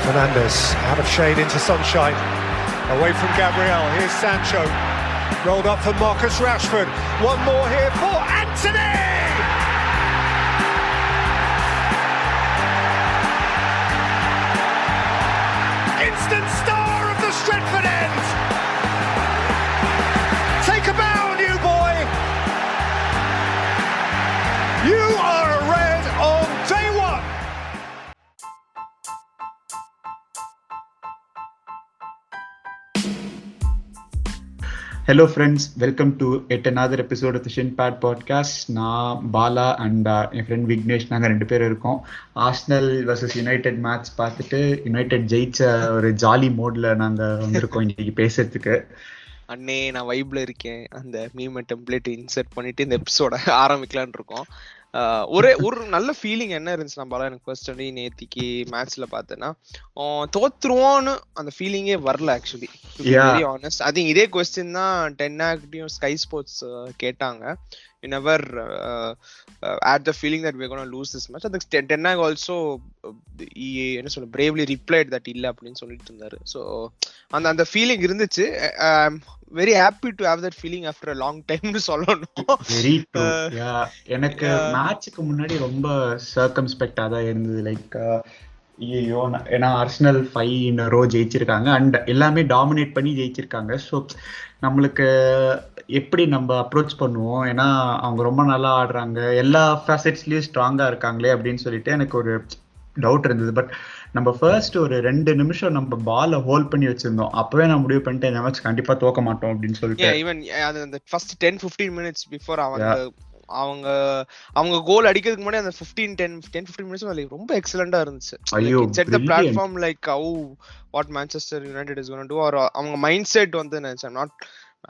Fernandes out of shade into sunshine, away from Gabriel. Here's Sancho, rolled up for Marcus Rashford. One more here for Antony. Instant star of the Stretford end. Take a bow, new boy. You are a red on day one. Hello friends, welcome to yet another episode of the Shinpad podcast. நான் Bala and N friend Vignesh நாங்கள் 2 பேர் இருக்கோம். Arsenal versus United match பார்த்துட்டு United ஜெயிச்ச ஒரு jolly மோட்ல நாங்கள் வந்திருக்கோம் இன்னைக்கு பேசுறதுக்கு. அண்ணே நான் வைப்ல இருக்கேன். அந்த மீம் டெம்ப்ளேட் இன்சர்ட் பண்ணிட்டு இந்த எபிசோட ஆரம்பிக்கலான்னு இருக்கோம். ஒரு நல்ல ஃபீலிங் என்ன இருந்துச்சு நம்மளால எனக்கு ஃபர்ஸ்ட் வந்து நேத்திக்கு மேட்ச்ல பார்த்தேன்னா தோத்துருவோன்னு அந்த ஃபீலிங்கே வரல. Actually very honest, I think இதே கொஸ்டின் தான் டென்னாக்டியும் ஸ்கை ஸ்போர்ட்ஸ் கேட்டாங்க. You never had the feeling that we're going to lose this match. I think Ten Hag also என்ன சொல்ல bravely replied that இல்ல அப்படின்னு சொல்லிட்டு இருந்தாரு. So அந்த ஃபீலிங் இருந்துச்சு. I'm very happy to have that feeling after a long time னு சொல்லணும். Very true. எனக்கு மேட்ச்க்கு முன்னாடி ரொம்ப சர்க்கம்ஸ்பெக்டா தான் இருந்தது. லைக் ஐயோ, ஏன்னா ஆர்சனல் 5 in a row ஜெயிச்சிருக்காங்க அண்ட் எல்லாமே டாமினேட் பண்ணி ஜெயிச்சிருக்காங்க. ஸோ நம்மளுக்கு எப்படி நம்ம அப்ரோச் பண்ணுவோம், ஏன்னா அவங்க ரொம்ப நல்லா ஆடுறாங்க, எல்லா ஃபேசட்ஸ்லயும் ஸ்ட்ராங்கா இருக்காங்களே அப்படின்னு சொல்லிட்டு எனக்கு ஒரு டவுட் இருந்தது. பட் நம்ம ஃபர்ஸ்ட் ஒரு 2 நிமிஷம் நம்ம பாலை ஹோல்ட் பண்ணி வச்சிருந்தோம். அப்பவே நான் முடிவு பண்ணிட்டேன் இந்த மேட்ச் கண்டிப்பா தோக்க மாட்டோம் அப்படின்னு சொல்லிட்டு. ஈவன் அந்த ஃபர்ஸ்ட் 10-15 minutes பிஃபோர் அவங்க கோல் அடிக்கிறதுக்கு முன்னாடி அந்த 10-15 மினிட்ஸ் ரொம்ப எக்ஸலண்டா இருந்துச்சு. Set the platform like how what Manchester United is gonna do, or அவங்க மைண்ட் செட் வந்து நினைச்சேன். Not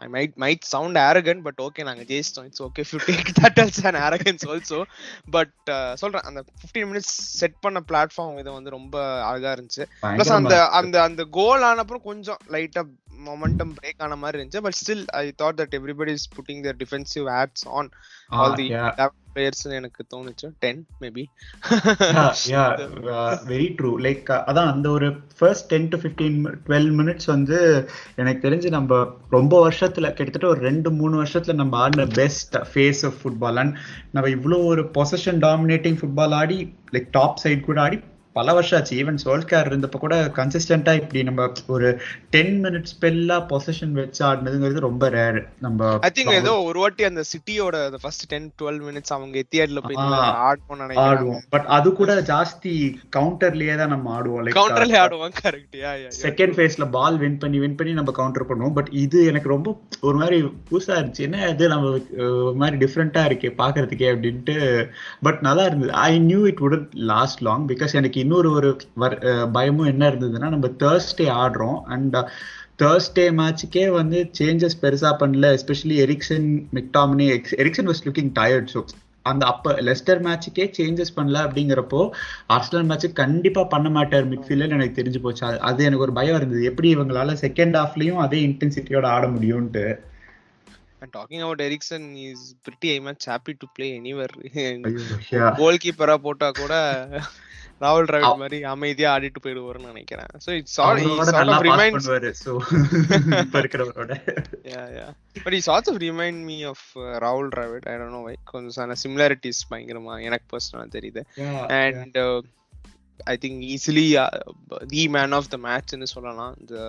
I might sound arrogant, but okay, நாங்க ஜெயிச்சிட்டோம். It's okay if you take that as an arrogance also. But சொல்றேன், அந்த 15 minutes set பண்ண platform இது வந்து ரொம்ப அழகா இருந்துச்சு. பிளஸ் அந்த கோல் ஆன அப்புறம் கொஞ்சம் லைட்டா மொமெண்டம் பிரேக் ஆன மாதிரி இருந்துச்சு. But still I thought that everybody is putting their defensive hats on all the players னு எனக்கு தோணுச்சு. 10 maybe. Very true. லைக் அதான் அந்த ஒரு ஃபர்ஸ்ட் 10 to 12 minutes வந்து எனக்கு தெரிஞ்சு நம்ம ரொம்ப வருஷத்துல கிட்டத்தட்ட ஒரு 2-3 வருஷத்துல நம்ம ஆடின best phase of football. And நம்ம இவ்வளோ ஒரு பொசிஷன் டாமினேட்டிங் ஃபுட்பால் ஆடி லைக் டாப் சைட் கூட ஆடி பல வருஷம் ஆச்சு. ஈவன் சோல்ஸ்கேர் இருந்தப்ப கூட கன்சிஸ்டன்டா இப்படி நம்ம ஒரு 10 minutes ஸ்பெல்லா பொசிஷன் வச்சு ஆடினதுங்கிறது ரொம்ப ரேர். நம்ம ஐ திங்க் ஏதோ ஒரு வாட்டி அந்த சிட்டியோட ஃபர்ஸ்ட் 10-12 minutes அவங்க எத்தியாட்ல போய் ஆடுவோம் நினைக்கிறேன். பட் அது கூட ஜாஸ்தி கவுண்டர்லயே தான் நம்ம ஆடுவோம். லைக் கவுண்டர்லயே ஆடுவோம். கரெக்ட். செகண்ட் ஃபேஸ்ல பால் வின் பண்ணி நம்ம கவுண்டர் பண்ணுவோம். பட் இது எனக்கு ரொம்ப ஒரு மாதிரி புதுசா இருந்துச்சு. என்ன இது நம்ம ஒரு மாதிரி டிஃப்ரெண்டா இருக்கே பாக்குறதுக்கே அப்படின்ட்டு. பட் நல்லா இருந்தது. I knew it wouldn't last long because எனக்கு இன்னொரு ஒரு பயமும் என்ன இருந்ததுன்னா, நம்ம தேர்ஸ்டே ஆடுறோம் அண்ட் தேர்ஸ்டே மேட்சுக்கே வந்து சேஞ்சஸ் பெருசா பண்ணல. Especially McTominay Eriksen was looking tired. So அந்த அப்ப லெஸ்டர் மேட்சுக்கே சேஞ்சஸ் பண்ணல அப்படிங்கிறப்போ ஆர்சனல் மேட்சுக்கு கண்டிப்பா பண்ண மாட்டார் மிட்ஃபீல்ட்ல எனக்கு தெரிஞ்சு போச்சு. அது எனக்கு ஒரு பயம் இருந்தது, எப்படி இவங்களால செகண்ட் ஹாஃப்லயும் அதே இன்டென்சிட்டியோட ஆட முடியும்ட்டு. And talking about Eriksen, he is pretty much happy to play anywhere. கோல்கீப்பரா போட்டா கூட ராகுல் டிராவிட் மாதிரி அமைதியா ஆடிட்டு போயிடுவாருன்னு நினைக்கிறேன். So it's sort of reminds but he sort of remind me of Rahul Dravid. I don't know why. கொஞ்சம் similarities பயங்கரமா எனக்கு பர்சனலா தெரியுது. And I think easily the man of the match ன்னு சொல்லலாம். The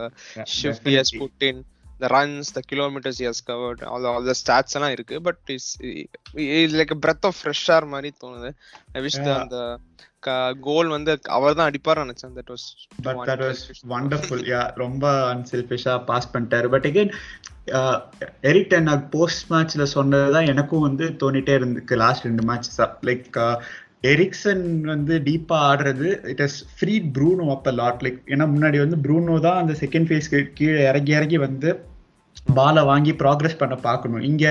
shift he has put in, the runs, the kilometers he has covered, all the stats எல்லாம் இருக்கு. But is like a breath of fresh air மாதிரி தோணுது. I wish அந்த கோல் வந்து அவர் தான் அடிப்பார் நினைச்சேன். that was wonderful. ரொம்ப அன்செல்ஃபிஷா பாஸ் பண்ணிட்டாரு. But again Erik ten Hag post மேட்ச்ல சொன்னதுதான் எனக்கும் வந்து தோணிட்டே இருந்துக்கு லாஸ்ட் 2 மேட்சஸ். லைக் எரிக்சன் வந்து டீப்பா ஆடுறது it has freed Bruno up a lot. Like ஏன்னா முன்னாடி வந்து ப்ரூனோ தான் அந்த செகண்ட் ஃபேஸ்க்கு கீழே இறங்கி வந்து பாலை வாங்கி ப்ராக்ரஸ் பண்ண பார்க்கணும். இங்க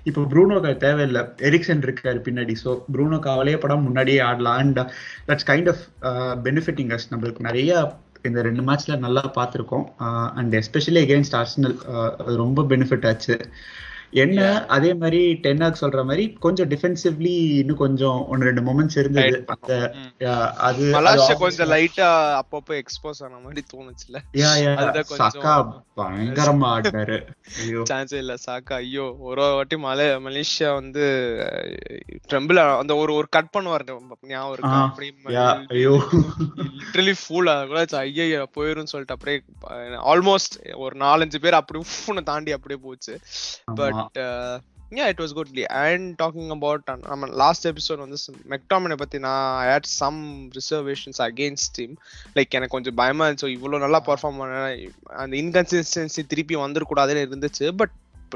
இப்போ ப்ரூனோக்கு தேவையில்லை, எரிக்சன் இருக்காரு பின்னாடி. ஸோ ப்ரூனோ கவலையே படம் முன்னாடியே ஆடலாம். And that's kind of benefiting us. நம்மளுக்கு நிறைய இந்த 2 மேட்ச்ல நல்லா பார்த்துருக்கோம். அண்ட் எஸ்பெஷலி அகேன்ஸ்ட் ஆர்சனல் ரொம்ப பெனிஃபிட் ஆச்சு. என்ன அதே மாதிரி டென்னாக் சொல்ற மாதிரி கொஞ்சம் டிஃபென்சிவ்லி இன்னும் கொஞ்சம் 1-2 மொமெண்ட்ஸ் இருந்தது. அது மலேசியா கொஞ்சம் லைட்டா அப்பப்போ எக்ஸ்போஸ் ஆன மாதிரி தோணுச்சுல. சாக்கா பயங்கரமா ஆடினாரு. சான்ஸே இல்ல சாக்கா. ஐயோ ஒரு வாட்டி மலேசியா வந்து ட்ரம்பிள் அந்த ஒரு கட் பண்ணுவாரு ஞாபகம் இருக்கு. அப்படியே லிட்டரலி ஃபூல் ஆகல ஐயா போயிரும் சொல்லிட்டு அப்படியே ஆல்மோஸ்ட் ஒரு 4-5 பேர் அப்படி உஃப்னு தாண்டி அப்படியே போச்சு. But yeah, it was good. And talking about last episode வந்து மெக்டாமினை பத்தி நான் I had some reservations against him. Like எனக்கு கொஞ்சம் பயமா இருந்துச்சு இவ்வளவு நல்லா பெர்ஃபார்ம் பண்ண அந்த இன்கன்சிஸ்டன்சி திருப்பி வந்துடக்கூடாதுன்னு இருந்துச்சு. But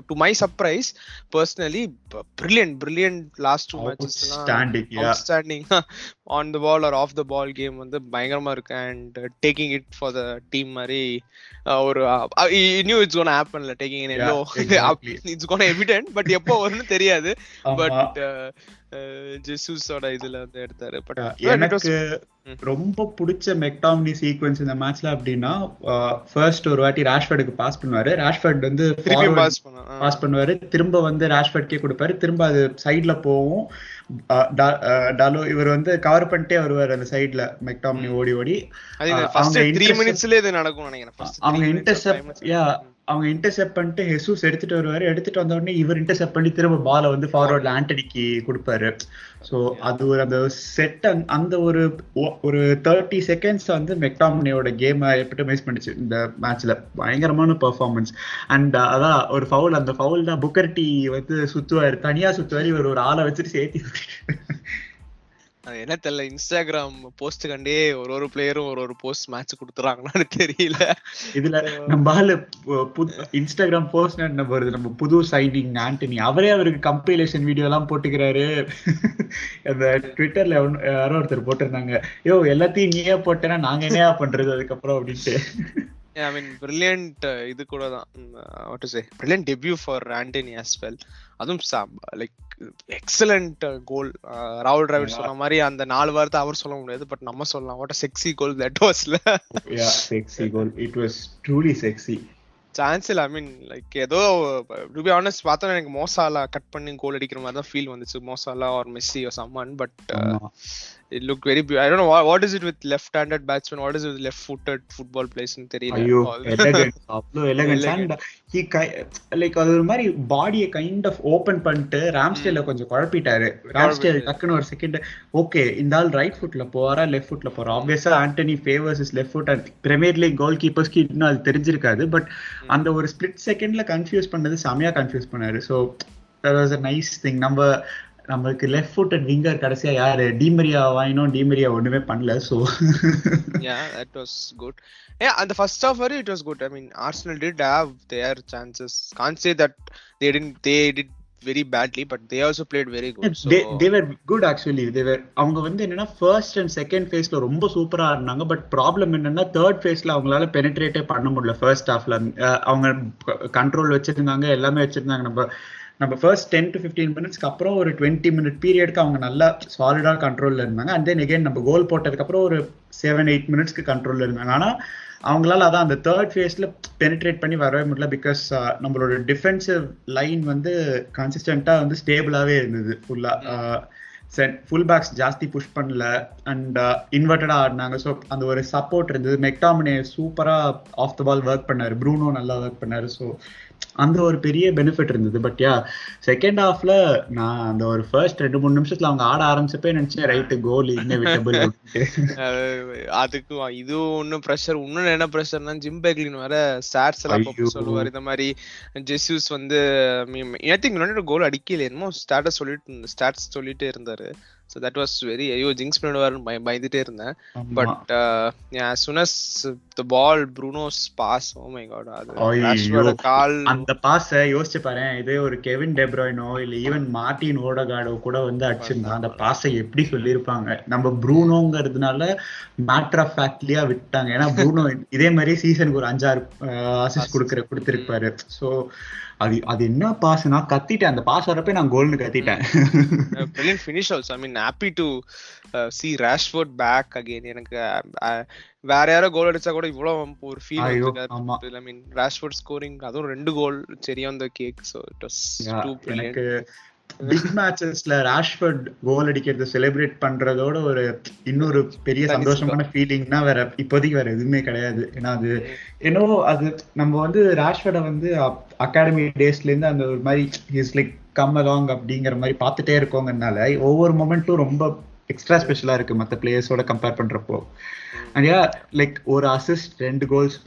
to my surprise personally brilliant last 2 matches outstanding on the ball or off the ball game வந்து பயங்கரமா இருக்கு. And taking it for the team மாதிரி ஒரு you knew it's gonna happen like taking in yellow it's gonna evident but எப்போ வரும்னு தெரியாது. But ஜெசூஸோட இதுல வந்து எடுத்தாரு. பட் எனக்கு ரொம்ப பிடிச்ச மெக்டாமினி சீக்வென்ஸ் இந்த மேட்ச்ல அப்படின்னா ஃபர்ஸ்ட் ஒரு வாட்டி ராஷ்வர்டுக்கு பாஸ் பண்ணுவாரு. ராஷ்வர்ட் வந்து பாஸ் பண்ணுவாரு, திரும்ப வந்து ராஷ்வர்ட்கே கொடுப்பாரு, திரும்ப அது சைட்ல போகும். டாலோ இவர் வந்து கவர் பண்ணிட்டே வருவார் அந்த சைட்ல மெக்டாமினி ஓடி ஓடி. அவங்க இன்டர்செப்ட் பண்ணிட்டு ஹெசூஸ் எடுத்துட்டு வருவாரு. எடுத்துட்டு வந்த உடனே இவர் இன்டர்செப்ட் பண்ணி திரும்ப பாலை வந்து ஃபார்வர்ட்ல ஆண்டனிக்கு கொடுப்பாரு. ஸோ அது ஒரு அந்த செட் அந்த ஒரு 30 செகண்ட்ஸ் வந்து மெக்டாமினியோட கேமை எப்படி மிஸ் பண்ணிச்சு இந்த மேட்ச்ல. பயங்கரமான பெர்ஃபார்மன்ஸ். அண்ட் அதான் ஒரு ஃபவுல், அந்த ஃபவுல் தான் புக்கர் டி வந்து சுத்துவாரு, தனியா சுத்துவாரு, இவர் ஒரு ஆளை வச்சுட்டு சேர்த்தி என்ன தெரியல இன்ஸ்டாகிராம் போஸ்ட் கண்டே ஒரு பிளேயரும் ஒரு போஸ்ட் மேட்ச் கொடுத்துறாங்கன்னு தெரியல. இதுல நம்ம இன்ஸ்டாகிராம் போஸ்ட் என்ன வருது, நம்ம புது சைனிங் ஆண்டனி அவரே அவருக்கு கம்பைலேஷன் வீடியோ எல்லாம் போட்டுக்கிறாரு. அந்த ட்விட்டர்ல யாரோ ஒருத்தர் போட்டிருந்தாங்க, யோ எல்லாத்தையும் நீயே போட்டேன்னா நாங்க என்னையா பண்றது அதுக்கப்புறம் அப்படின்ட்டு. I mean brilliant இது கூட தான் what to say brilliant debut for Antony as well. அதுவும் like excellent goal. ராகுல் டிராவிட் சொன்ன மாதிரி அந்த 4 வார்த்தை அவர் சொல்ல முடியாது, பட் நம்ம சொல்லலாம். what a sexy goal that was. Yeah, sexy goal. It was truly sexy. Chance இல்ல. ஐ மீன் லைக் ஏதோ டு பி ஆனஸ்ட் பார்த்தா எனக்கு மோசாலா கட் பண்ணி கோல் அடிக்கிற மாதிரி தான் ஃபீல் வந்துச்சு. மோசாலா ஆர் மெஸ்ஸி ஆர் சம்மன். But it looked very I don't know what is it with left handed batsman, what is it with left footed football players னு தெரியல. ஐயோ எலகன்ட் அவ்ளோ எலகன்ட். அண்ட் he like அது ஒரு மாதிரி பாடியை kind of open பண்ணிட்டு ராம்ஸ்டேல கொஞ்சம் குழப்பிட்டாரு. ராம்ஸ்டேல் டக்குன்னு ஒரு செகண்ட் ஓகே இந்த ஆள் ரைட் ஃபுட்ல போறா லெஃப்ட் ஃபுட்ல போறா. ஆப்வியஸா Antony favours is left foot. And Premier League goal கீப்பர்ஸ்க்கு இன்னும் அது தெரிஞ்சிருக்காது. பட் அந்த ஒரு ஸ்பிளிட் செகண்ட்ல கன்ஃபியூஸ் பண்ணது செமையா கன்ஃபியூஸ் பண்ணாரு. So that was a nice thing. நமக்கு லெஃப்ட் ஃபுட்டட் விங்கர் கடைசியா யாரு டிமரியா வாங்கினோம். டிமரியா ஒண்ணுமே பண்ணல. So yeah that was good. Yeah, and the first half it was good. I mean Arsenal did have their chances. Can't say that they did very badly, but they also played very good. So they were good actually. அவங்க வந்து என்னன்னா first and second ஃபேஸ்ல ரொம்ப சூப்பரா ஆடினாங்க. But problem என்னன்னா third ஃபேஸ்ல அவங்களால பெனிட்ரேட்டே பண்ண முடியல. ஃபர்ஸ்ட் ஹாஃப்ல அவங்க கண்ட்ரோல் வச்சிருந்தாங்க, எல்லாமே வச்சிருந்தாங்க. நம்ம ஃபர்ஸ்ட் 10 to 15 மினிட்ஸ்க்கு அப்புறம் ஒரு 20 மினிட் பீரியடுக்கு அவங்க நல்லா சாலிடா கண்ட்ரோல்ல இருந்தாங்க. அண்ட் தென் அகைன் நம்ம கோல் போட்டதுக்கு அப்புறம் ஒரு 7-8 மினிட்ஸ்க்கு கண்ட்ரோல்ல இருந்தாங்க. ஆனா அவங்களால அதான் அந்த தேர்ட் ஃபேஸ்ல பெனிட்ரேட் பண்ணி வரவே முடியல. பிகாஸ் நம்மளோட டிஃபென்சிவ் லைன் வந்து கன்சிஸ்டன்டா வந்து ஸ்டேபிளாவே இருந்தது. ஃபுல் பேக்ஸ் ஜாஸ்தி புஷ் பண்ணல அண்ட் இன்வெர்டடா ஆடினாங்க. ஸோ அந்த ஒரு சப்போர்ட் இருந்தது. மெக்டாமினே சூப்பரா ஆஃப் த பால் ஒர்க் பண்ணாரு, ப்ரூனோ நல்லா ஒர்க் பண்ணாரு. ஸோ அந்த ஒரு பெரிய பெனிஃபிட் இருந்தது. பட் யா செகண்ட் ஹாஃப்ல நான் அந்த ஒரு ஃபர்ஸ்ட் 2-3 நிமிஷத்துல அவங்க ஆட ஆரம்பிச்சப்பே நினைச்சேன் ரைட் கோல் இன்னெவிட்டபிள். அதுக்கு இது ஒன்னும் ப்ரெஷர். இன்னும் என்ன ப்ரெஷர்னா ஜிம் பெக்லின் வர ஸ்டாட்ஸ் எல்லாம் சொல்லுவார் இந்த மாதிரி ஜெசூஸ் வந்து ஐ திங்க் கோல் அடிக்கல என்னமோ ஸ்டாட்ஸ் சொல்லிட்டே இருந்தாரு. So that was very jinx பண்ணுவாருன்னு பயந்துட்டே இருந்தேன். But as soon as the ball Bruno's pass, oh my god, அது கால் அந்த பாஸ் யோசிச்சு பாரு. இதே ஒரு கெவின் டெ ப்ரூய்னோ இல்ல ஈவன் மார்டின் ஓடகார்டோ கூட வந்து அடிச்சிருந்தா அந்த பாஸை எப்படி சொல்லியிருப்பாங்க. நம்ம ப்ரூனோங்கிறதுனால மேட்டர் ஆஃப் ஃபேக்ட்லியா விட்டாங்க. ஏன்னா ப்ரூனோ இதே மாதிரி சீசனுக்கு ஒரு 5-6 அசிஸ்ட் கொடுத்திருப்பாரு. ஸோ அது என்ன பாஸ், நான் கத்திட்டேன் அந்த பாஸ் வரப்ப, நான் கோல்னு கத்திட்டேன். brilliant finish also. I mean, happy to see Rashford back again. எனக்கு வேற யாரோ கோல் அடிச்சா கூட இவ்வளவு ஒரு ஃபீல் வந்து, I mean Rashford scoring அதுவும் 2 கோல் சரியா அந்த கேக். So it was too brilliant. Big மேட்சஸ்ல ராஷ்வர்ட் கோல் அடிக்கிறது செலிப்ரேட் பண்றதோட ஒரு இன்னொரு பெரிய சந்தோஷமான ஃபீலிங்னா வேற இப்போதைக்கு வேற எதுவுமே கிடையாது. ஏன்னா அது என்னவோ அது நம்ம வந்து ராஷ்வர்டை வந்து அகாடமி டேஸ்ல இருந்து அந்த ஒரு மாதிரி இஸ் லைக் கம் அலாங் அப்படிங்கிற மாதிரி பார்த்துட்டே இருக்கோங்கனால ஒவ்வொரு மொமெண்ட்டும் ரொம்ப எக்ஸ்ட்ரா ஸ்பெஷலா இருக்கு மற்ற பிளேயர்ஸோட கம்பேர் பண்றப்போ. அண்ட் லைக் ஒரு அசிஸ்ட் 2 கோல்ஸ்,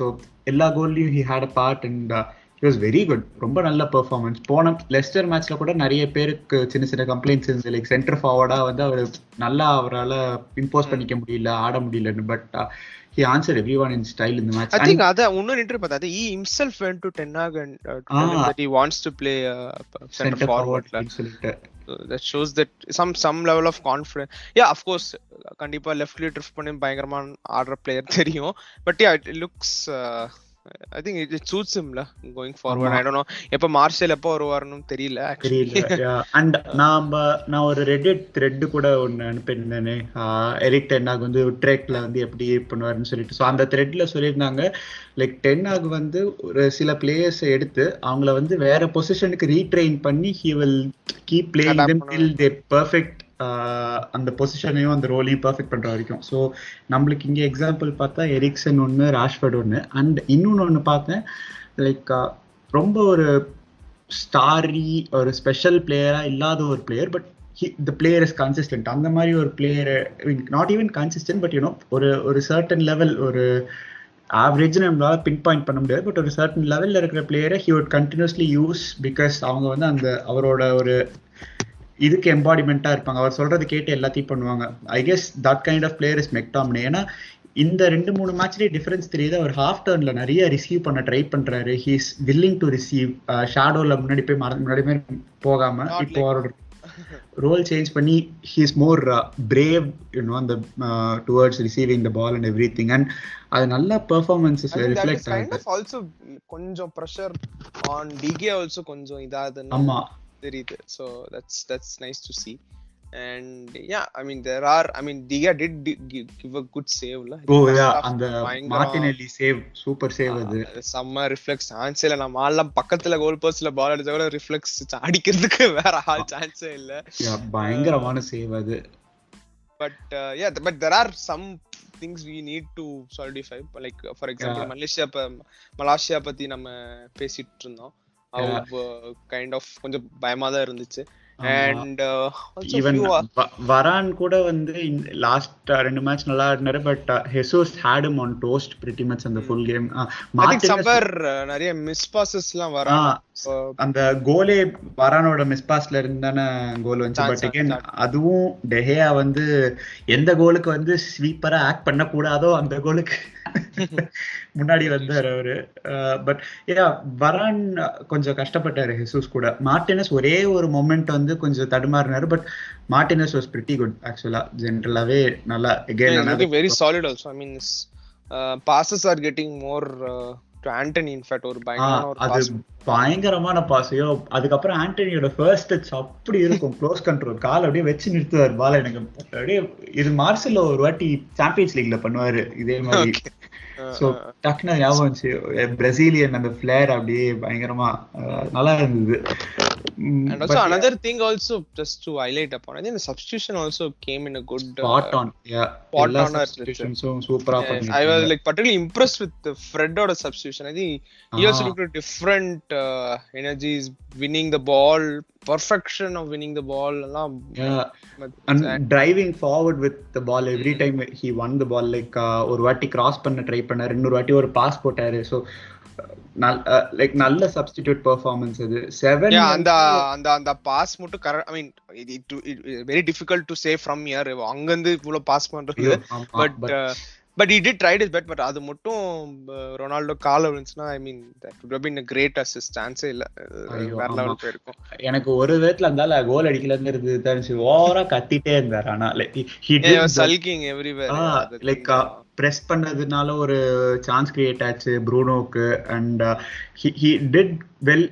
எல்லா கோல்லையும் he had a part and he was very good. ரொம்ப நல்ல பெர்ஃபார்மன்ஸ். போன லெஸ்டர் மேட்ச்ல கூட நிறைய பேருக்கு சின்ன சின்ன கம்ப்ளைண்ட்ஸ் இருந்துச்சு, லைக் சென்டர் ஃபார்வர்டா வந்து அவர் நல்லா அவரால் இம்போஸ் பண்ணிக்க முடியல, ஆட முடியலன்னு. But he answered everyone in style in the match. I think அத இன்னொரு இன்டர்வியூ பார்த்தா he himself went to Ten Hag and told him that he wants to play center forward. That shows that some level of confidence. Yeah, of course கண்டிப்பா லெஃப்ட்ல drift பண்ணி பயங்கரமான ஆடுற player தெரியும். But yeah, it looks I think it suits him la going forward. I don't know எப்ப marshal எப்ப வருவாருன்னு தெரியல actually. And நான் ஒரு Reddit thread கூட ஒன்னு அனுப்பியிருந்தேனே, எரிக் டென் ஹாக் வந்து ட்ரெக்ல வந்து எப்படி பண்ணுவாருன்னு சொல்லிட்டு. ஸோ அந்த த்ரெட்ல சொல்லியிருந்தாங்க லைக் டென் ஹாக் வந்து ஒரு சில பிளேயர்ஸை எடுத்து அவங்கள வந்து வேற பொசிஷனுக்கு ரீட்ரெயின் பண்ணி he will keep playing them till they perfect அந்த பொசிஷனையும் அந்த ரோலையும் பர்ஃபெக்ட் பண்ற வரைக்கும். ஸோ நம்மளுக்கு இங்கே எக்ஸாம்பிள் பார்த்தா எரிக்சன் ஒன்று, ராஷ்வர்ட் ஒன்று, அண்ட் இன்னொன்று பார்த்தேன் லைக் ரொம்ப ஒரு ஸ்டாரி ஒரு ஸ்பெஷல் பிளேயரா இல்லாத ஒரு player, but the player is consistent. அந்த மாதிரி ஒரு player, not even consistent, but you know ஒரு சர்டன் லெவல், ஒரு ஆவரேஜ் நம்மளால பின் பாயிண்ட் பண்ண முடியாது, பட் ஒரு சர்டன் லெவல்ல இருக்கிற பிளேயரை he would continuously use because அவங்க வந்து அந்த அவரோட ஒரு இதுக்கு எம்பாடிமெண்டா இருப்பாங்க, அவர் சொல்றது கேட்டு எல்லாத்தையும் பண்ணுவாங்க. I guess that kind of player is McTominay. ஏன்னா இந்த 2-3 மேட்ச்லயே டிஃபரன்ஸ் தெரியுது. அவர் ஹாஃப் டர்ன்ல நிறைய ரிசீவ் பண்ண ட்ரை பண்றாரு. He is willing to receive. ஷாடோல முன்னாடி போய் முன்னாடி போகாம இப்போ அவரோட ரோல் சேஞ்ச் பண்ணி he is more brave you know அந்த towards receiving the ball and everything. And அது நல்ல பெர்ஃபார்மன்ஸஸ் ரிஃப்ளெக்ட் ஆகுது. ஆல்சோ கொஞ்சம் பிரஷர் ஆன் டிகே ஆல்சோ கொஞ்சம் இதாது. ஆமா தெரியுது. So that's nice to see. And yeah, I mean there are, I mean Diga did give a good save la. Oh yeah, and the Martinelli save, super save அது செம்ம reflex சான்ஸ்ல நம்ம ஆளலாம் பக்கத்துல கோல் போஸ்ட்ல பால் அடிச்சா கூட ரிஃப்ளெக்ஸ் அடிக்கிறதுக்கு வேற ஆள் சான்ஸே இல்ல. பயங்கரமான சேவ் அது. But yeah, but there are some things we need to solidify, like for example Malaysia பத்தி நம்ம பேசிட்டு இருந்தோம். கைண்ட் ஆஃப் கொஞ்சம் பயமா தான் இருந்துச்சு. And even Varane கூட வந்து லாஸ்ட் 2 மேட்ச் நல்லா ஆடினாரு, but Jesus had him on toast pretty much அந்த full game. I think somewhere நிறைய மிஸ் பாசஸ்லாம் வரான். அந்த கோலே வரானோட மிஸ் பாஸ்ல இருந்தானே கோல் வந்துச்சு. பட் அகைன் அதுவும் டெஹியா வந்து எந்த கோலுக்கு வந்து ஸ்வீப்பரா ஆக்ட் பண்ண கூடாதோ அந்த கோலுக்கு முன்னாடி வந்தாரு அவரு. பட் வரான் கொஞ்சம் கஷ்டப்பட்டாரு ஹெசூஸ் கூட. மார்டினஸ் ஒரே ஒரு மொமெண்ட் வந்து கொஞ்சம் தடுமாறினாரு, but Martinez was pretty good ஆக்சுவலா. ஜெனரலாவே நல்லா again very solid also. I mean passes are getting more to Anthony. In fact ஒரு பயங்கரமான பாஸையோ, அதுக்கப்புறம் ஆண்டனியோட ஃபர்ஸ்ட் டச் அப்படி இருக்கும், க்ளோஸ் கண்ட்ரோல், கால் அப்படியே வச்சு நிறுத்துவார் பால். எனக்கு அப்படியே இது மார்செல்லோ ஒரு வாட்டி சாம்பியன்ஸ் லீக்ல பண்ணுவாரு இதே மாதிரி. சோ டக்குனு ஞாபகம் வந்துச்சு பிரேசிலியன் அந்த ஃபிளேர் அப்படியே பயங்கரமா நல்லா இருந்தது. And also another thing also just to highlight upon, I think the substitution also came in a good spot on. Spot on substitution, so super. I was like particularly impressed with the Fred order substitution. I think he also looked at different energies, winning the ball, perfection of winning the ball, and driving forward with the ball every time he won the ball. Like ஒரு வாட்டி cross பண்ண try பண்ணாரு, இன்னொரு வாட்டி ஒரு pass போட்டாரு. So like நல்ல substitute performance அது. 7 அந்த பாஸ் மட்டும் correct. I mean it very difficult to say from here அங்க இருந்து இவ்வளவு பாஸ் பண்றது. But he did try his best. But அது மட்டும் ரொனால்டோ கால விழுந்துச்சுனா ஐ மீன் that would have been a great assist. சான்ஸே இல்ல, வேற லெவல் போயிருக்கும். எனக்கு ஒரு விதத்துல இருந்தால கோல் அடிக்கலங்கிறது தெரிஞ்சு ஓவரா கத்திட்டே இருந்தார். ஆனா he did sulking everywhere. Like press பண்ணதுனால ஒரு சான்ஸ் கிரியேட் ஆச்சு ப்ரூனோக்கு. And he did well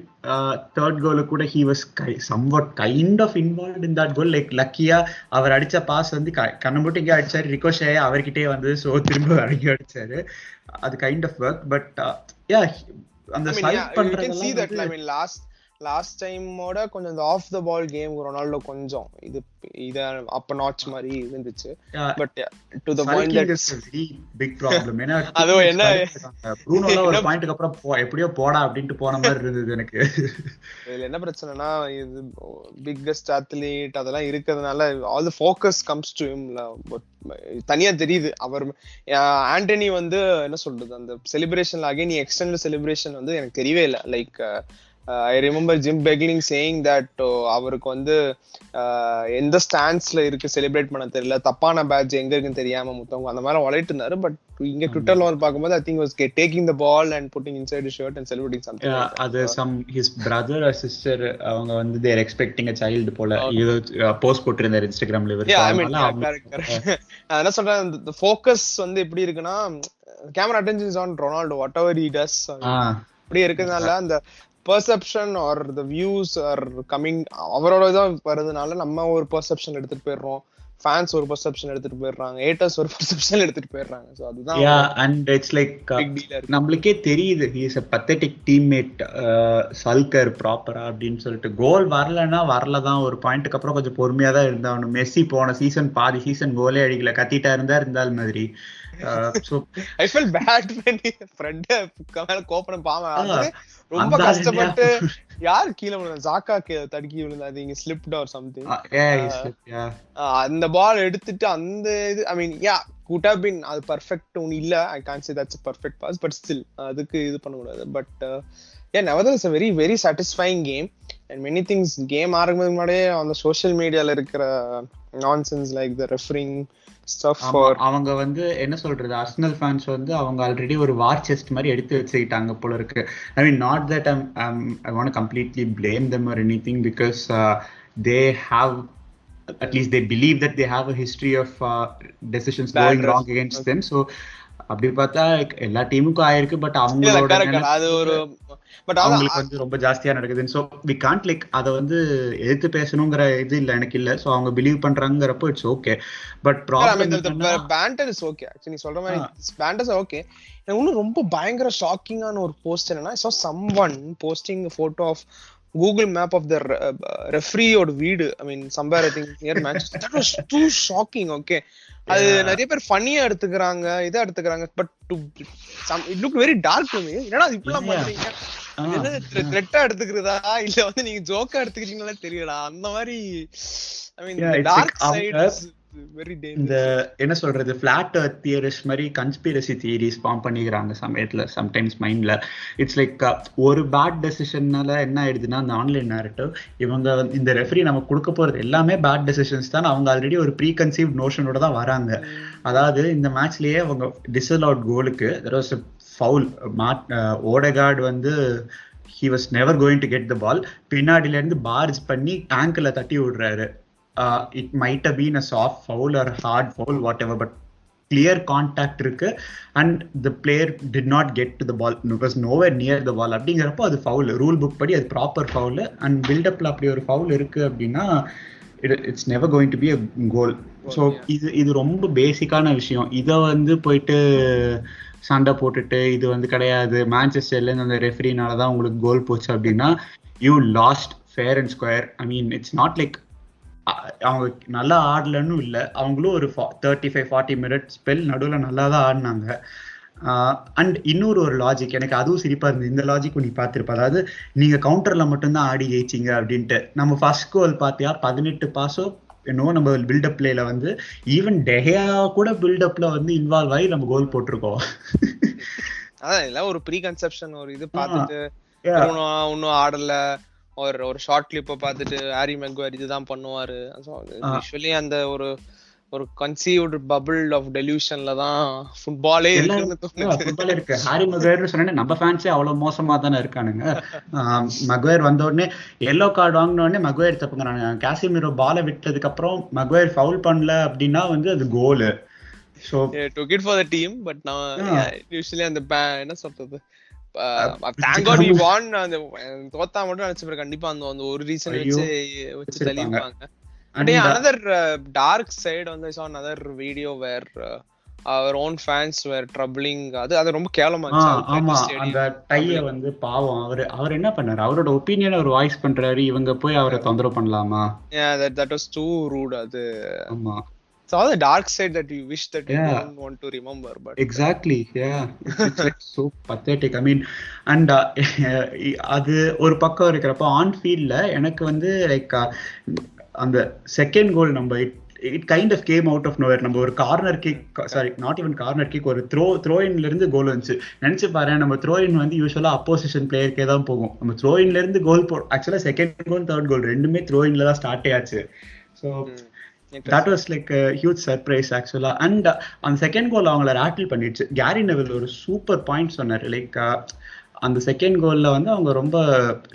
third goal கூட he was somewhat kind of involved in that goal. Like லக்கியா அவர் அடிச்ச பாஸ் வந்து கண்ணமுட்டிங்க அடிச்சாரு, ரிகோஷே அவர்கிட்டே வந்து ஸோ திரும்ப அடிக்க அடிச்சாரு. அது kind of work. But yeah அந்த லாஸ்ட் டைமோட கொஞ்சம் இந்த off the ball game Ronaldo கொஞ்சம் இத அப்ப நாட்ச் மாதிரி இருந்துச்சு. But to the point that is very big problem. ஏனா அது என்ன ப்ரூனோல ஒரு பாயிண்ட்க்கு அப்புறம் எப்படியோ போடா அப்படினு போன மாதிரி இருந்தது எனக்கு. இதுல என்ன பிரச்சனைனா இது பிக்கஸ்ட் அத்லீட் அதெல்லாம் இருக்கிறதுனால all the focus comes to him. தனியா தெரியுது அவர் ஆண்டனி வந்து என்ன சொல்றது அந்த செலிப்ரேஷன்ல அகைன் எக்ஸ்டெண்டட் செலிப்ரேஷன் வந்து எனக்கு தெரியவே இல்லை. Like I remember Jim Begling saying that அவருக்கு வந்து எந்த ஸ்டான்ஸ்ல இருக்கு செலிப்ரேட் பண்ண தெரியல, தப்பான பேட்ச் எங்க இருக்குன்னு தெரியாம முத்தவங்க அந்த மாதிரி வளைட்டு இருந்தாரு. பட் இங்க ட்விட்டர்ல வந்து பாக்கும்போது I think was taking the ball and putting inside his shirt and celebrating something. அது some his brother or sister அவங்க வந்து they are expecting a child போல இது போஸ்ட் போட்டுருந்தாரு இன்ஸ்டாகிராம்ல. என்ன சொல்றேன், the focus வந்து எப்படி இருக்குன்னா camera attention is on Ronaldo whatever he does. அப்படி இருக்கிறதுனால அந்த perception or the views are coming அவரோட தான் வரதுனால நம்ம ஒரு பெர்செப்ஷன் எடுத்துட்டு போயிடுறோம், ஃபேன்ஸ் ஒரு பெர்செப்ஷன் எடுத்துட்டு போயிடுறாங்க, ஹேட்டர்ஸ் ஒரு பெர்செப்ஷன் எடுத்துட்டு போயிடுறாங்க. சோ அதுதான் and it's like நம்மளுக்கே தெரியுது he is a pathetic teammate, சல்கர் ப்ராப்பரா அப்படின்னு சொல்லிட்டு. கோல் வரலன்னா வரலதான், ஒரு பாயிண்ட்க்கு அப்புறம் கொஞ்சம் பொறுமையா தான் இருந்தாலும். மெஸ்ஸி போன சீசன் பாதி சீசன் கோலே அடிக்கல, கத்திட்டா இருந்தால் மாதிரி. So I felt bad when friend மேல கோபன பாவம் ரொம்ப கஷ்டப்பட்டு யார் கீழ விழுந்தா, ஜாக்கா தடுக்கி விழுந்தாதீங்க, ஸ்லிப்ட் ஆர் சம்திங். அந்த பால் எடுத்துட்டு அந்த இது ஐ மீன் யா could have been அது பெர்ஃபெக்ட் ஒன்னு இல்ல. I can't say that's a perfect pass but still அதுக்கு இது பண்ண கூடாது. But yeah nevertheless a very very satisfying game and many things game ஆரம்பிக்கிறதுக்கு முன்னாடியே அந்த சோஷியல் மீடியால இருக்கிற nonsense like the refereeing stuff for அவங்க வந்து என்ன சொல்றது, ஆர்சனல் ஃபேன்ஸ் வந்து அவங்க ஆல்ரெடி ஒரு வார் செஸ்ட் மாதிரி எடுத்து வச்சுக்கிட்டாங்க போல இருக்கு. I mean not that I want to completely blame them or anything because they have at least they believe that they have a history of decisions going wrong against them. So அப்படி பார்த்தா எல்லா டீமுக்கும் ஆயிருக்கு. But அவங்களோட அது ஒரு but அவங்களுக்கு வந்து ரொம்ப ஜாஸ்தியா நடக்குது. சோ we can't like அத வந்து எதிர்த்து பேசணும்ங்கற இது இல்ல எனக்கு இல்ல. சோ அவங்க பிலீவ் பண்றாங்கறப்போ இட்ஸ் ஓகே. பட் ப்ராப்ளம் பேண்டர் இஸ் ஓகே. ஆக்சுவலி நீ சொல்ற மாதிரி பேண்டர்ஸ் ஓகே. எனக்கு இன்னும் ரொம்ப பயங்கர ஷாக்கிங்கான ஒரு போஸ்ட் என்னன்னா, I saw someone posting a photo of Google map of the referee or வீடு. I mean somewhere I think near Manchester. That was too shocking. Okay, அது நிறைய பேர் ஃபன்னியா எடுத்துக்கறாங்க, இத எடுத்துக்கறாங்க. But it looked very dark to me. என்னடா இப்படிலாம் பண்றீங்க, என்ன த்ரெட்டா எடுத்துக்கிறதா இல்ல வந்து நீங்க ஜோக்கா எடுத்துக்கிறீங்களா தெரியலடா. அந்த மாதிரி I mean the dark side is very dangerous. இந்த என்ன சொல்றது ஃபிளாட் எர்த் தியரிஸ்ட் மாதிரி கன்ஸ்பிரசி தியரிஸ் ஃபார்ம் பண்ணிக்கிறாங்க சமயத்துல சம்டைம்ஸ் மைண்ட்ல. இட்ஸ் லைக் ஒரு பேட் டெசிஷன்னால என்ன ஆயிடுதுன்னா அந்த ஆன்லைன் நேரட்டிவ் இவங்க இந்த ரெஃபரி நமக்கு கொடுக்க போறது எல்லாமே பேட் டெசிஷன்ஸ் தான். அவங்க ஆல்ரெடி ஒரு ப்ரீ கன்சீவ்ட் நோஷனோட தான் வராங்க. அதாவது இந்த மேட்ச்லயே அவங்க டிஸ்அலவுட் கோலுக்கு there was a foul. Odegaard வந்து he was never going to get the ball. பின்னாடில இருந்து பார்ஜ் பண்ணி ஆங்கிள்ல தட்டி விடுறாரு. It might have been a soft foul or hard foul whatever but clear contact இருக்கு and the player did not get to the ball, was nowhere near the ball. அப்படிங்கறப்போ அது foul. Rule book படி அது proper foul and build upல அப்படி ஒரு foul இருக்கு அப்படின்னா it's never going to be a goal. So இது ரொம்ப பேசிக்கான விஷயம். இத வந்து போயிட்டு சண்டை போட்டுட்டு இது வந்து கிடையாது மான்செஸ்டர்ல இருந்து அந்த ரெஃபரினால தான் உங்களுக்கு கோல் போச்சு அப்படின்னா you lost fair and square. I mean it's not like அவங்க நல்லா ஆடலன்னு இல்ல, அவங்களும் ஒரு 35-40 மினிட்ஸ் ஸ்பெல் நடுவில் நல்லா தான் ஆடினாங்க. அண்ட் இன்னொரு லாஜிக் எனக்கு அதுவும் சிரிப்பா இருந்தது. இந்த லாஜிக் நீ பார்த்திருப்ப, அதாவது நீங்க கவுண்டர்ல மட்டும்தான் ஆடி ஜெயிச்சிங்க அப்படின்ட்டு. நம்ம ஃபர்ஸ்ட் கோல் பாத்தியா 18 பாஸோ இன்னும் நம்ம பில்டப் பிளேல வந்து ஈவன் டெஹியா கூட பில்டப்ல வந்து இன்வால்வ் ஆகி நம்ம கோல் போட்டிருக்கோம். அதான் இல்ல ஒரு ப்ரீ கன்செப்ஷன் ஒரு இது பார்த்துட்டு இன்னும் ஆடல ஒரு ஷார்ட் கிளிப்பை பார்த்துட்டு ஹாரி மெக்வயர் இதுதான் பண்ணுவாரு. யூசுவலி அந்த ஒரு கன்சீவ்ட் பபிள் ஆஃப் டெலியூஷன்ல தான் ஃபுட்பாலே இருக்கு. ஹாரி மெக்வயர் சொன்னா நம்ம ஃபேன்ஸே அவ்வளவு மோசமா தானே இருக்கானுங்க. மெக்வயர் வந்த உடனே எல்லோ கார்டு வாங்கின உடனே மெக்வயர் தப்புங்கிறாங்க. காசிமிரோ பாலை விட்டதுக்கு அப்புறம் மெக்வயர் ஃபவுல் பண்ணல அப்படின்னா வந்து அது கோலு. So took it for the team but now usually அந்த என்ன சொல்றது thank God we won. அந்த தோத்தா மட்டும் நினைச்சு கண்டிப்பா அந்த ஒரு ரீசன் வச்சு தள்ளிருப்பாங்க. Another dark side on this, another video where our own fans were troubling. அது ரொம்ப கேவலமா இருந்துச்சு. ஆமா, அந்த டைய வந்து பாவம் அவர் என்ன பண்ணாரு, அவரோட ஒபினியன் அவர் வாய்ஸ் பண்றாரு, இவங்க போய் அவரை தொந்தரவு பண்ணலாமா? Yeah, that was too rude. அது ஆமா, it's all the dark side that you wish that you don't want to remember, but exactly, yeah, it's like so pathetic. I mean, and அது ஒரு பக்கம் இருக்கிறப்ப ஆன் ஃபீல்ட்ல எனக்கு வந்து லைக் அந்த செகண்ட் கோல் நம்ம it kind of came out of nowhere. நம்ம ஒரு corner kick, sorry not even corner kick, ஒரு த்ரோ இன்ல இருந்து கோல் வந்துச்சு. நினைச்சு பாரு, நம்ம த்ரோ இன் வந்து யூசுவலா அப்போசிஷன் பிளேயருக்கே தான் போகும். நம்ம த்ரோ இன்ல இருந்து கோல் ஆக்சுவலா செகண்ட் கோல் தேர்ட் கோல் ரெண்டுமே த்ரோ இன்ல தான் ஸ்டார்ட் ஆச்சு. So that was like a huge surprise actually. And on second goal அவங்கள ராட்டில் பண்ணிடுச்சு. கேரி நெவில் ஒரு சூப்பர் பாயிண்ட் சொன்னாரு, லைக் அந்த செகண்ட் கோல்ல வந்து அவங்க ரொம்ப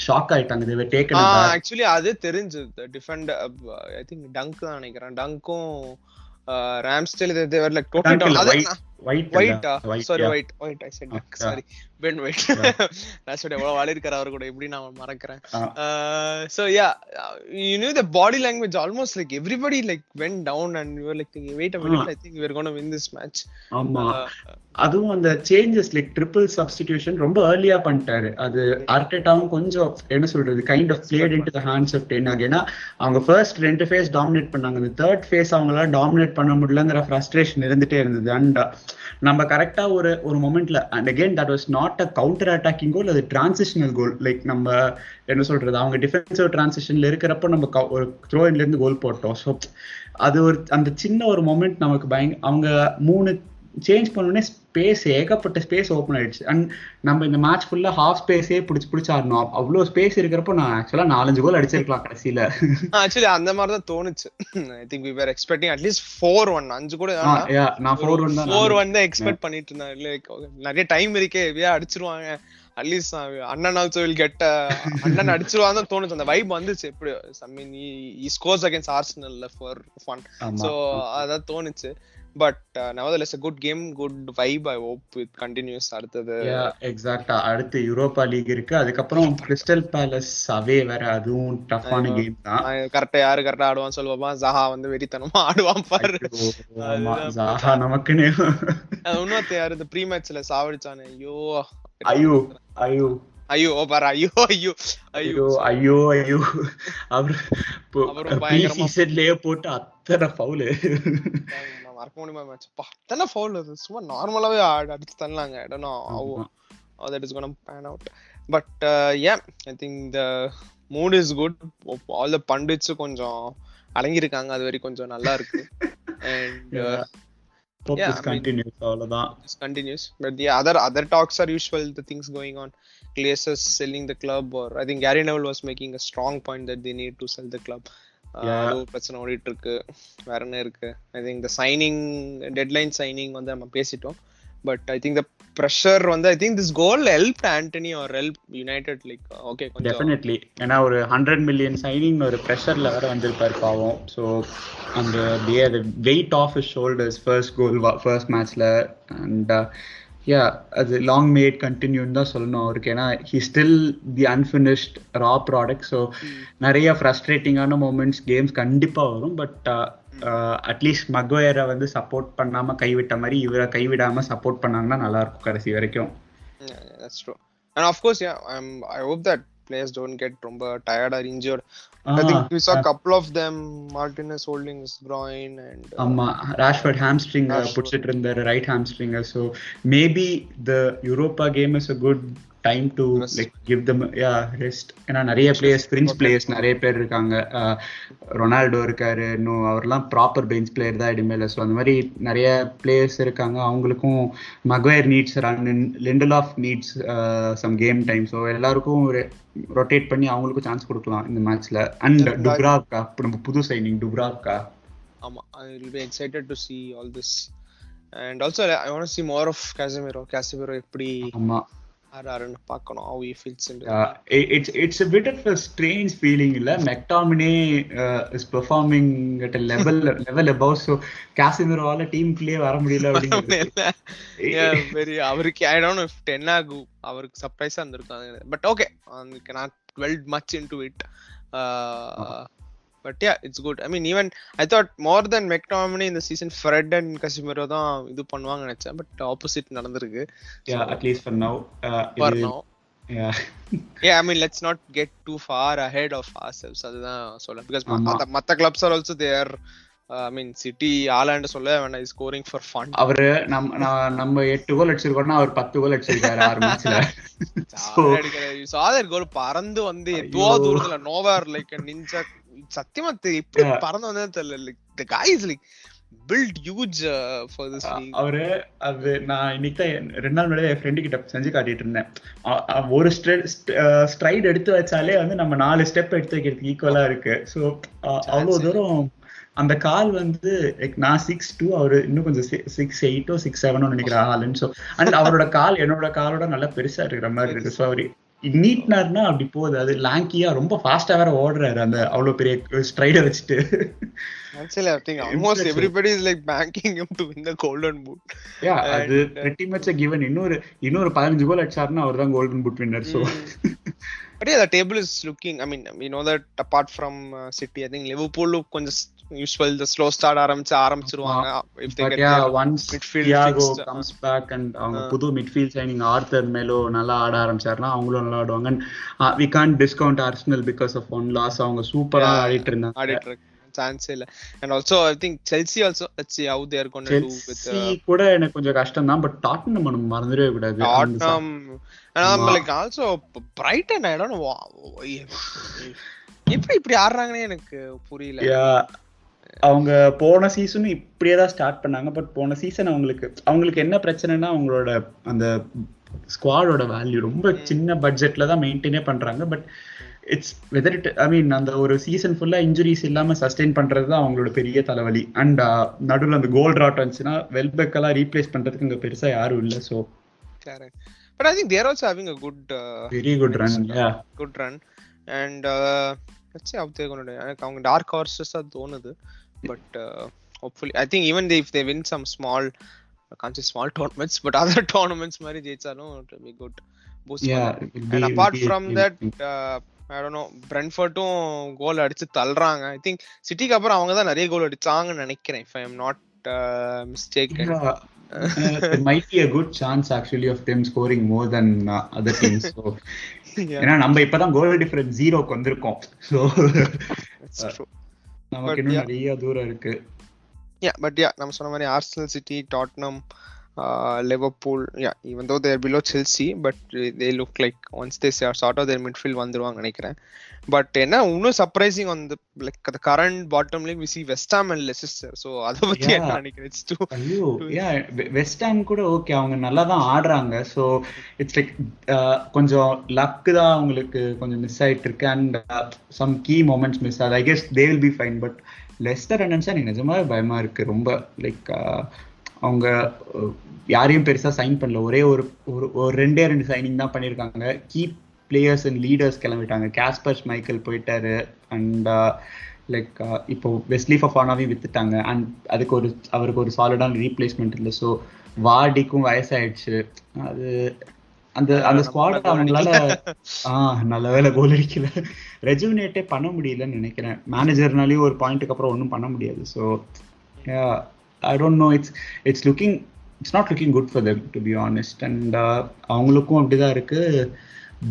ஷாக் ஆயிட்டாங்க. they were taken aback. Actually அது தெரிஞ்சு டிஃபெண்ட் ஐ திங்க் டங்க் தான் நினைக்கிறேன், டங்க்கும் Ramsdale they were like totally down. white I said dunk, sorry, Ben White. That's what எவ்வளவு வாளி இருக்காரு அவர் கூட, எப்படி நான் மறக்கிறேன். So yeah, you knew the body language almost like everybody like went down and you were like thinking, wait a minute, I think we are going to win this match. ஆமா, அதுவும் அந்த changes like triple substitution ரொம்ப ஏர்லியா பண்ணிட்டாரு. அது ஆர்டெட்டாவும் கொஞ்சம் என்ன சொல்றது kind of played into the hands of ten Hag. ஏன்னா அவங்க ஃபர்ஸ்ட் 2 ஃபேஸ் டாமினேட் பண்ணாங்க, அந்த தேர்ட் ஃபேஸ் அவங்களால டாமினேட் பண்ண முடியலங்கிற ஃப்ரஸ்ட்ரேஷன் இருந்துட்டே இருந்தது. அண்ட் நம்ம கரெக்டா ஒரு மொமெண்ட்ல, and again that was not a counter attacking goal, அது டிரான்சிஷனல் கோல். லைக் நம்ம என்ன சொல்றது, அவங்க டிஃபென்சிவ் டிரான்சிஷன்ல இருக்கிறப்ப நம்ம ஒரு த்ரோ இன்ல இருந்து கோல் போட்டோம். ஸோ அது அந்த சின்ன ஒரு மொமெண்ட் நமக்கு அவங்க 3 சேஞ்ச் பண்ணோடனே ஸ்பேஸ், ஏகப்பட்ட ஸ்பேஸ் ஓப்பன் ஆயிடுச்சு. அண்ட் நம்ம இந்த மேட்ச் ஃபுல்லா ஹாஃப் ஸ்பேஸே பிடிச்சி ஆடணும். அவ்வளோ ஸ்பேஸ் இருக்கிறப்போ நான் ஆக்சுவலா 4-5 கோல் அடிச்சிருக்கலாம் கடைசியில. ஆக்சுவலி அந்த மாதிரி தான் தோணுச்சு. I think we were expecting at least 4-1, 5 கூட நான் 4-1 தான் எக்ஸ்பெக்ட் பண்ணிட்டு இருந்தேன். லைக் நிறைய டைம் இருக்கே, அடிச்சிருவாங்க அட்லீஸ்ட் அண்ணன் ஆல்சோ வில் கெட், அண்ணன் அடிச்சிருவாங்க தான் தோணுச்சு. அந்த வைப் வந்துச்சு. எப்படி ஐ மீன் he scores against Arsenal for fun, so அதான் தோணுச்சு. But nevertheless a good game, good vibe. I hope it continues. அடுத்தது எக்ஸாக்ட்டா அடுத்து யூரோப்பா லீக் இருக்கு, அதுக்கப்புறம் கிறிஸ்டல் பேலஸ் அவே வேற, அதுவும் டஃப்பான கேம் தான். கரெக்ட்டா யாரு கரெக்ட்டா ஆடுவான்னு சொல்லுவா, ஜஹா வந்து வெறித்தனமா ஆடுவான் பாரு. ஆமா, ஜஹா நமக்குனே இன்னொரு யாரு இந்த ப்ரீ மேட்ச்ல சாவடிச்சானே, ஐயோ பாரு, ஐயோ அவர் சீசன்லயே போட்டு அத்தனை ஃபவுல் மறக்க முடியுமா மேட்ச்? அத்தனை ஃபவுல், அது சும்மா நார்மலாவே அடிச்சு தள்ளலாங்க. I don't know how that is going to pan out, but yeah, I think the mood is good. All the pundits கொஞ்சம் அடங்கி இருக்காங்க, அது வரை கொஞ்சம் நல்லா இருக்கு. And hope this continues. அவ்வளவுதான், this continues. But yeah, other talks are usual, the things going on. Glazers selling the club, or I think Gary Neville was making a strong point that they need to sell the club. பிரச்சனை ஓடிட்டு இருக்கு. வேற என்ன இருக்கு? I think the signing, deadline signing வந்து நம்ம பேசிட்டோம். But I think the pressure வந்து I think this goal helped Antony or help United. Like okay, கொஞ்சம் டெஃபினெட்லி, ஏன்னா ஒரு 100 மில்லியன் சைனிங் ஒரு ப்ரெஷர்ல வேற வந்திருப்பாரு பாவம். ஸோ அந்த weight of his shoulders first goal first மேட்ச்ல. அண்ட் அது லாங் மேட் கண்டினியூன்னு தான் சொல்லணும் அவருக்கு. ஏன்னா he still the unfinished raw product. So நிறைய ஃப்ரஸ்ட்ரேட்டிங்கான மூமெண்ட்ஸ் கேம்ஸ் கண்டிப்பாக வரும். பட் அட்லீஸ்ட் மக்வயரை வந்து சப்போர்ட் பண்ணாமல் கைவிட்ட மாதிரி இவரை கைவிடாமல் சப்போர்ட் பண்ணாங்கன்னா நல்லா இருக்கும் கடைசி வரைக்கும். That's true. And of course, I hope that players don't get ரொம்ப tired or injured. I think we saw a couple of them, Martinez holding his groin, and Rashford hamstring புடிச்சிட்டு இருந்தாரு, right hamstring. So maybe the Europa game is a good time to like give them rest. ஏன்னா நிறைய players, fringe players நிறைய பேர் இருக்காங்க. Ronaldo இருக்காரு, இன்னும் அவர்லாம் ப்ராப்பர் பெஞ்ச் பிளேயர் தான் இனிமேல். ஸோ அந்த மாதிரி நிறைய பிளேயர்ஸ் இருக்காங்க. அவங்களுக்கும் Maguire needs run, Lindelof needs some game time. So எல்லாருக்கும் ஒரு ரொட்டேட் பண்ணி அவங்களுக்கும் சான்ஸ் கொடுக்கலாம் இந்த மேட்ச்ல. அண்ட் டுப்ராவ்கா, நம்ம புது சைனிங் டுப்ராவ்கா. ஆமா, I will be excited to see all this. And also I want to see more of Casemiro எப்படி ஆறாருன்னு பார்க்கணும் how he fits into it's a bit of a strange feeling இல்ல. McTominay is performing at a level above, so Casemiroவால டீமுக்குள்ளே வர முடியல அப்படிங்கிறது very அவருக்கு I don't know if Tenagu அவருக்கு சர்ப்ரைஸா இருந்திருக்காங்க, but okay I cannot dwell much into it. But yeah, it's good. I mean, even I thought more than McTominay in the season, Fred and Casemiro தான் இது பண்ணுவாங்க நினைச்சேன், but opposite நடந்திருக்கு. Yeah, at least for now. For now. Yeah. Yeah, I mean, let's not get too far ahead of ourselves. அதுதான் சொல்ல, because மத்த clubs are also there. I mean, City Haaland சொல்ல when is scoring for fun. அவரு நம்ம 8 கோல் அடிச்சிருக்கோம்னா அவர் 10 கோல் அடிச்சிருக்காரு 6 மேட்ச்ல. you saw that goal பறந்து வந்து எதுவோ தூரத்துல nowhere like a ninja. சத்தியமா எப்படி பறந்து வந்தது தெரியல. like the guy is like built huge for this league. அவரு அது நான் இன்னைக்கு 2 நாள் முன்னாடி என் ஃப்ரெண்டு கிட்ட செஞ்சு காட்டிட்டு இருந்தேன். ஒரு ஸ்ட்ரைட் எடுத்து வச்சாலே வந்து நம்ம 4 ஸ்டெப் எடுத்து வைக்கிறதுக்கு ஈக்குவலா இருக்கு. ஸோ அவ்வளவு தூரம் அந்த கால் வந்து நான் 6'2", அவரு இன்னும் கொஞ்சம் 6'8" 6'7" நினைக்கிறேன் ஹாலண்ட். ஸோ அண்ட் அவரோட கால் என்னோட காலோட நல்லா பெருசா இருக்கிற மாதிரி இருக்கு. ஸோ அவரு நீட்னார்னா அப்படி போகுது. அது லாங்கியா ரொம்ப ஃபாஸ்டா வேற ஓடுறாரு அந்த அவ்வளவு பெரிய ஸ்ட்ரைட வச்சுட்டு. Actually, I think almost everybody is like banking him to win the golden boot. Yeah, அது pretty much a given. இன்னொரு 15 கோல் அடிச்சாருன்னா அவர்தான் golden boot winner. So but yeah, the table is looking, I mean, we know that apart from City, I think Liverpool கொஞ்சம் usual the slow start ஆரம்பிச்சிருவாங்க. If they get once Thiago comes back and அவங்க புது midfield signing Arthur Melo நல்லா ஆட ஆரம்பிச்சாருன்னா அவங்களும் நல்லா ஆடுவாங்க. We can't discount Arsenal because of one loss. அவங்க சூப்பரா ஆடிட்டு இருந்தாங்க. சான்ஸ் இல்ல. And also I think Chelsea also, let's see how they are going to do with கூட எனக்கு கொஞ்சம் கஷ்டம் தான். பட் டாட்டனம் நம்ம மறந்துடவே கூடாது. Tottenham and like also Brighton, I don't know இப்படி ஆடுறாங்கன்னு எனக்கு புரியல. அவங்க போன சீசனும் இப்படியே தான் ஸ்டார்ட் பண்ணாங்க. பட் போன சீசன் அவங்களுக்கு என்ன பிரச்சனைனா அவங்களோட அந்த ஸ்குவாடோட வேல்யூ ரொம்ப சின்ன பட்ஜெட்ல தான் மெயின்டைனே பண்றாங்க. But it's whether it I mean அந்த ஒரு சீசன் ஃபுல்லா இன்ஜுரிஸ் இல்லாம சஸ்டெயின் பண்றது தான் அவங்களோட பெரிய தலைவலி. அண்ட் நடுவில் அந்த கோல் ராட் வந்துச்சுன்னா வெல்பெக்கெல்லாம் ரீப்ளேஸ் பண்றதுக்கு இங்க பெருசா யாரும் இல்லை. So but I think they are also having a good very good run. Yeah, good run. And let's see how they are going to do. அவங்க டார்க் ஹார்ஸஸ் அது தோணுது. But hopefully I think even if they win some small, I can't say small tournaments, but other tournaments மாதிரி ஜெயிச்சாலும் it will be good boost. Yeah, and apart from that I don't know, Brentfordum கோல் அடிச்சு தள்ளுறாங்க. I think சிட்டிக்கு அப்புறம் அவங்க தான் நிறைய கோல் அடிச்சாங்கன்னு நினைக்கிறேன், if I am not mistaken. There might be a good chance actually of them scoring more than other teams. So ஏன்னா நம்ம இப்பதான் கோல் டிஃபரன்ஸ் 0க்கு வந்திருக்கோம். So that's true. நமக்கு இன்னும் நிறைய தூரம் இருக்கு. Yeah, but yeah, நம்ம சொன்ன மாதிரி Arsenal, City, Tottenham, Liverpool, yeah, even though they are below Chelsea, but they look like once they sort out their midfield வந்துருவாங்க நினைக்கிறேன். பட் என்ன இன்னும் surprising on the like the current bottom league we see West Ham and Leicester. So அத பத்தி என்ன நினைக்கிறேன்? It's too West Ham கூட okay, அவங்க நல்லா தான் ஆடுறாங்க. So it's like கொஞ்சம் லக் தான் அவங்களுக்கு கொஞ்சம் மிஸ் ஆயிட்டு இருக்கு. And some key moments miss ஆகுது. I guess they will be fine. But Leicester என்னன்னா எனக்கு நிஜமாவே பயமா இருக்கு ரொம்ப. லைக் அவங்க யாரையும் பெருசா சைன் பண்ணல. ஒரே ஒரு 2 சைனிங் தான் பண்ணிருக்காங்க. கீ பிளேயர்ஸ் அண்ட் லீடர்ஸ் கிளம்பிட்டாங்க. காஸ்பர் மைக்கேல் போயிட்டாரு. அண்ட் லைக் இப்போ வெஸ்லி ஃபஃபானாவையும் வித்துட்டாங்க. அண்ட் அவருக்கு ஒரு சாலிடான ரீப்ளேஸ்மெண்ட் இல்லை. ஸோ வார்டிக்கும் வயசாயிடுச்சு. அது அந்த ஸ்குவாட் அவங்களால நல்ல வேலை கோல் அடிக்கல, ரெஜுவினேட்டே பண்ண முடியலன்னு நினைக்கிறேன். மேனேஜர்னாலேயும் ஒரு பாயிண்ட்டுக்கு அப்புறம் ஒன்றும் பண்ண முடியாது. So I don't know, it's not looking good for them, to be honest. And அவங்களுக்கும் அப்படிதான் இருக்கு,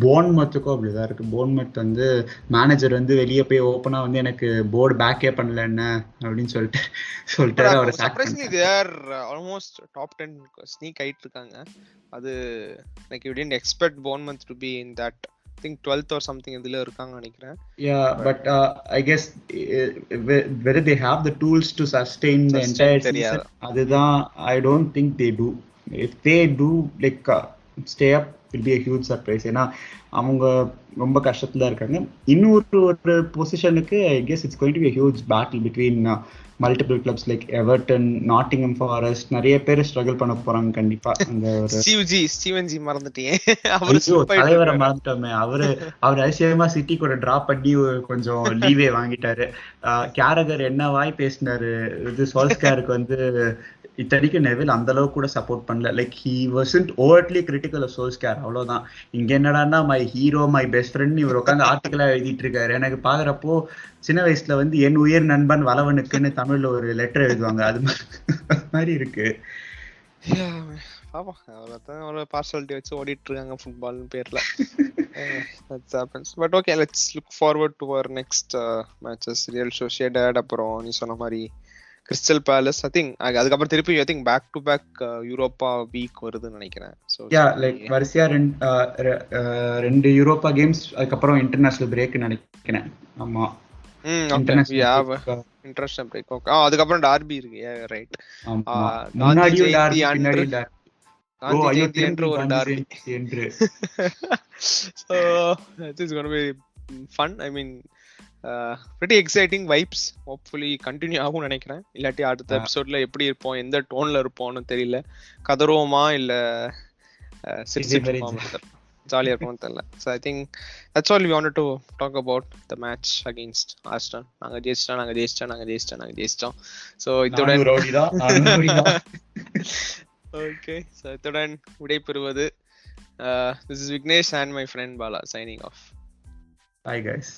போர்ன்மத்துக்கும் அப்படிதான் இருக்கு. போர்ன்மத் வந்து மேனேஜர் வந்து வெளியே போய் ஓப்பனா வந்து எனக்கு போர்டு பேக்கே பண்ணல என்ன அப்படின்னு சொல்லிட்டு அவரை சாக் பண்ணிட்டாங்க. they are almost top 10 sneak ஆயிட்டு இருக்காங்க. அது like you didn't expect Bournemouth to be in that, I think 12th or something இதுல இருக்காங்க நினைக்கிறேன். Yeah, but I guess whether they have the tools to sustain the entire season, அதுதான் I don't think they do. If they do like stay up, will be a huge surprise. ஏன்னா அவங்க ரொம்ப கஷ்டத்துல இருக்காங்க. இன்னொரு பொசிஷனுக்கு I guess it's going to be a huge battle between multiple clubs like Everton, Nottingham forest நிறைய பேர் struggle பண்ண போறாங்க கண்டிப்பா. அந்த ஒரு ஸ்டீவன்ஜி மறந்துட்டீங்க, தலைவரை மறந்துட்டோமே. அவரு அதிசயமா சிட்டி கூட டிராப் பண்ணி கொஞ்சம் லீவே வாங்கிட்டாரு. கேரகர் என்ன வாய் பேசினாரு. இது சோல்ஸ்கேருக்கு வந்து இத்தனைக்கு நெவில் அந்த அளவுக்கு கூட சப்போர்ட் பண்ணல. Like he wasn't overtly critical of Solskjaer, அவ்வளவுதான். இங்க என்னடான்னா my hero my best friend இவர் உட்காந்து ஆர்டிக்கலா எழுதிட்டு இருக்காரு. எனக்கு பாக்குறப்போ சின்ன வயசுல வந்து என் உயிர் நண்பன் வளவனுக்குன்னு தமிழ்ல ஒரு லெட்டர் எழுதுவாங்க, அது மாதிரி இருக்கு. பார்சாலிட்டி வச்சு ஓடிட்டு இருக்காங்க ஃபுட்பால்னு பேர்ல. But okay, let's look forward to our next matches. Real Sociedad, அப்புறம் நீ சொன்ன மாதிரி கிறிஸ்டல் பேலஸ். ஐ திங்க் அதுக்கப்புறம் திருப்பி I think back to back Europa week வருதுன்னு நினைக்கிறேன். சோ லைக் வரிசையா ரெண்டு யூரோப்பா கேம்ஸ், அதுக்கப்புறம் இன்டர்நேஷனல் பிரேக் நினைக்கிறேன். ஆமா, இன்டர்நேஷனல் பிரேக். ஓகே, அதுக்கப்புறம் டார்பி இருக்கு. ரைட், முன்னாடி டார்பி பின்னாடி காந்தி என்று ஒரு derby. So it is gonna be fun. I mean pretty exciting vibes. hopefully continue ஆகும் நினைக்கிறேன். இல்லாட்டி அடுத்த எபிசோட்ல எப்படி இருப்போம், எந்த டோன்ல இருப்போம்னு தெரியல. கதறுவோமா இல்ல ஜாலியா இருப்போம் தெரியல. So I think that's all we wanted to talk about the match against Arsenal. நாங்க ஜெயிச்சிட்டோம். So இதுடன் okay, so இதுடன் விடைபெறுவது this is Vignesh and my friend Bala signing off. Bye guys.